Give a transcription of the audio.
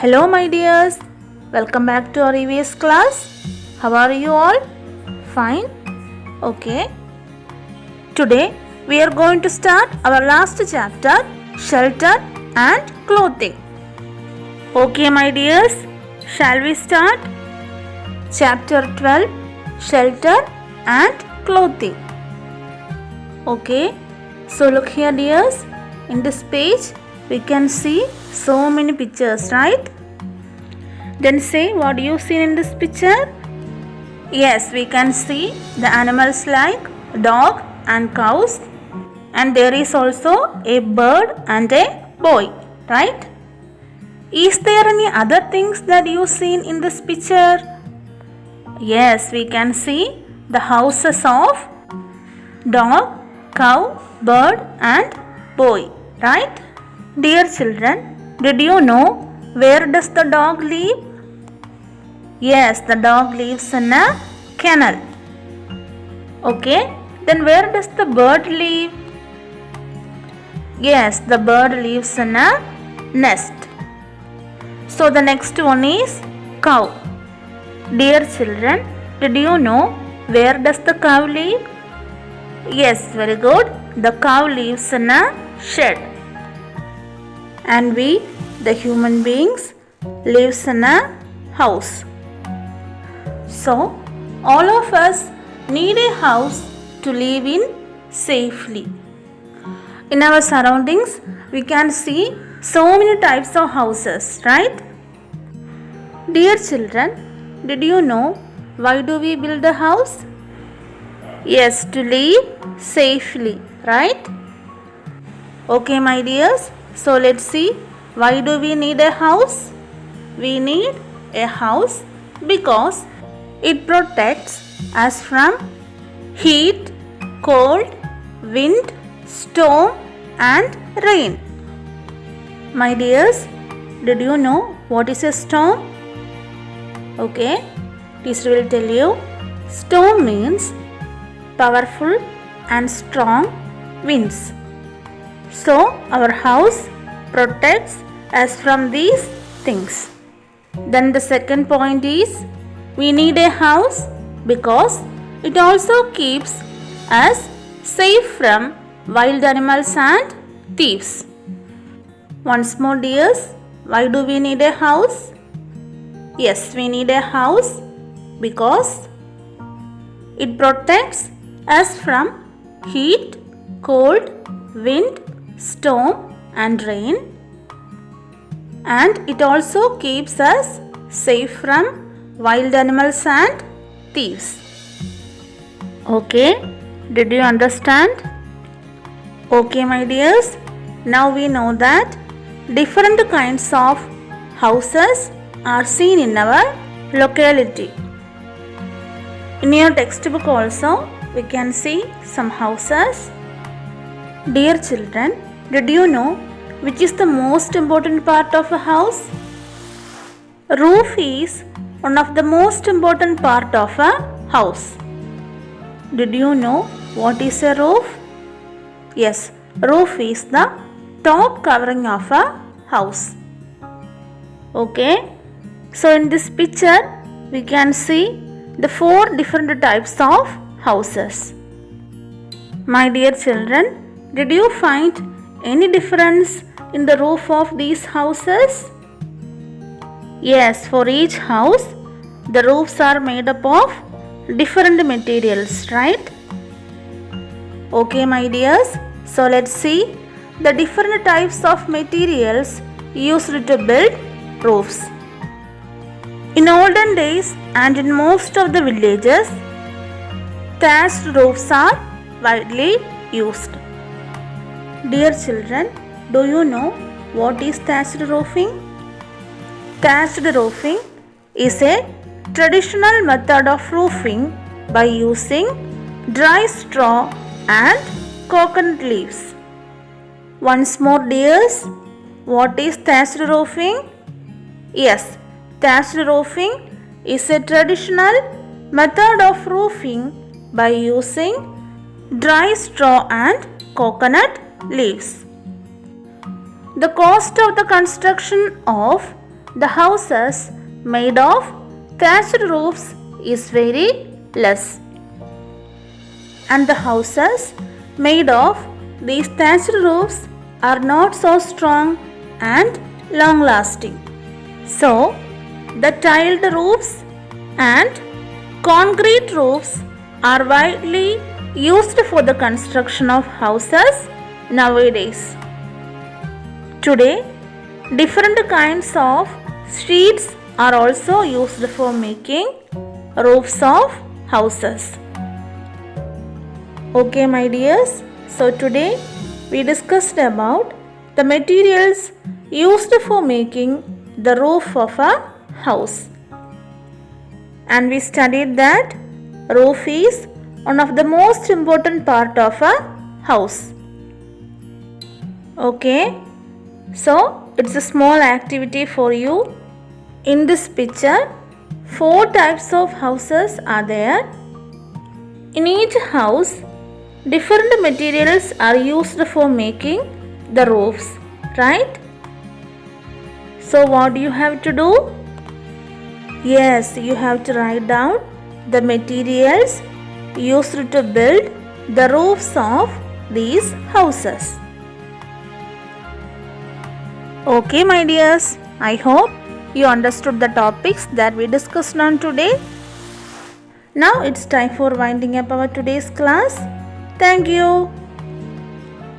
Hello my dears, welcome back to our EVS class. How are you all? Fine? Okay. Today we are going to start our last chapter, shelter and clothing. Okay my dears, shall we start? Chapter 12, shelter and clothing. Okay, so look here dears, in this page we can see so many pictures, right? Then say, what do you see in this picture? Yes, we can see the animals like dog and cows, and there is also a bird and a boy, right? Is there any other things that you seen in this picture? Yes, we can see the houses of dog, cow, bird and boy, right? Dear children, did you know where does the dog live? Yes, the dog lives in a kennel. Okay, then where does the bird live? Yes, the bird lives in a nest. So the next one is cow. Dear children, did you know where does the cow live? Yes, very good. The cow lives in a shed. And we, the human beings, lives in a house. So, all of us need a house to live in safely. In our surroundings, we can see so many types of houses, right? Dear children, did you know why do we build a house? Yes, to live safely, right? Okay, my dears. So let's see, why do we need a house? We need a house because it protects us from heat, cold, wind, storm and rain. My dears, did you know what is a storm? Okay, teacher will tell you. Storm means powerful and strong winds. So our house protects us from these things. Then the second point is, we need a house because it also keeps us safe from wild animals and thieves. Once more dears, why do we need a house? Yes, we need a house because it protects us from heat, cold, wind, storm and rain, and it also keeps us safe from wild animals and thieves. Okay, did you understand? Okay my dears, now we know that different kinds of houses are seen in our locality. In your textbook also we can see some houses. Dear children, did you know which is the most important part of a house? Roof is one of the most important part of a house. Did you know what is a roof? Yes, roof is the top covering of a house. Okay, so in this picture we can see the 4 different types of houses. My dear children, did you find any difference in the roof of these houses? Yes, for each house, the roofs are made up of different materials, right? Okay, my dears, so let's see the different types of materials used to build roofs. In olden days and in most of the villages, thatched roofs are widely used. Dear children, do you know what is thatched roofing? Thatched roofing is a traditional method of roofing by using dry straw and coconut leaves. Once more dears, what is thatched roofing? Yes, thatched roofing is a traditional method of roofing by using dry straw and coconut leaves. The cost of the construction of the houses made of thatched roofs is very less. And the houses made of these thatched roofs are not so strong and long lasting. So, the tiled roofs and concrete roofs are widely used for the construction of houses nowadays. Today, different kinds of sheets are also used for making roofs of houses. Okay, my dears, so today we discussed about the materials used for making the roof of a house. And we studied that roof is one of the most important part of a house. Okay, so it's a small activity for you. In this picture, 4 types of houses are there. In each house, different materials are used for making the roofs, right? So what do you have to do? Yes, you have to write down the materials used to build the roofs of these houses. Okay, my dears, I hope you understood the topics that we discussed on today. Now it's time for winding up our today's class. Thank you.